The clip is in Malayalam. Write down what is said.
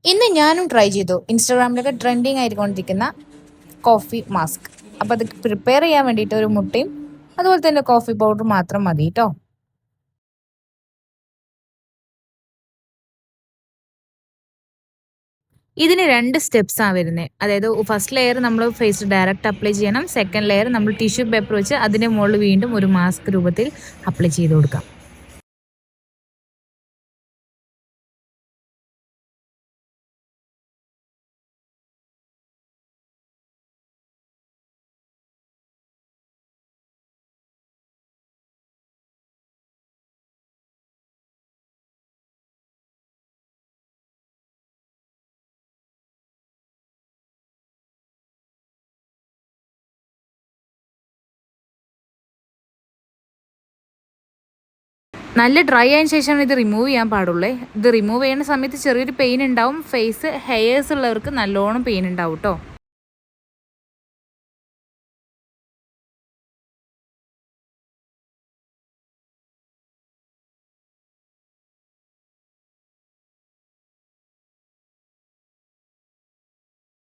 ഇന്ന് ഞാനും ട്രൈ ചെയ്തു ഇൻസ്റ്റാഗ്രാമിലൊക്കെ ട്രെൻഡിങ് ആയിക്കൊണ്ടിരിക്കുന്ന കോഫി മാസ്ക്. അപ്പോൾ അത് പ്രിപ്പയർ ചെയ്യാൻ വേണ്ടിയിട്ട് ഒരു മുട്ടയും അതുപോലെ തന്നെ കോഫി പൗഡർ മാത്രം മതി കേട്ടോ. ഇതിന് രണ്ട് സ്റ്റെപ്സാണ് വരുന്നത്. അതായത് ഫസ്റ്റ് ലെയർ നമ്മൾ ഫേസ് ഡയറക്റ്റ് അപ്ലൈ ചെയ്യണം. സെക്കൻഡ് ലെയർ നമ്മൾ ടിഷ്യൂ പേപ്പർ വെച്ച് അതിൻ്റെ മുകളിൽ വീണ്ടും ഒരു മാസ്ക് രൂപത്തിൽ അപ്ലൈ ചെയ്ത് കൊടുക്കാം. നല്ല ഡ്രൈ ആയതിനു ശേഷമാണ് ഇത് റിമൂവ് ചെയ്യാൻ പാടുള്ളൂ. ഇത് റിമൂവ് ചെയ്യുന്ന സമയത്ത് ചെറിയൊരു പെയിൻ ഉണ്ടാവും. ഫേസ് ഹെയർസ് ഉള്ളവർക്ക് നല്ലോണം പെയിൻ ഉണ്ടാവും കേട്ടോ.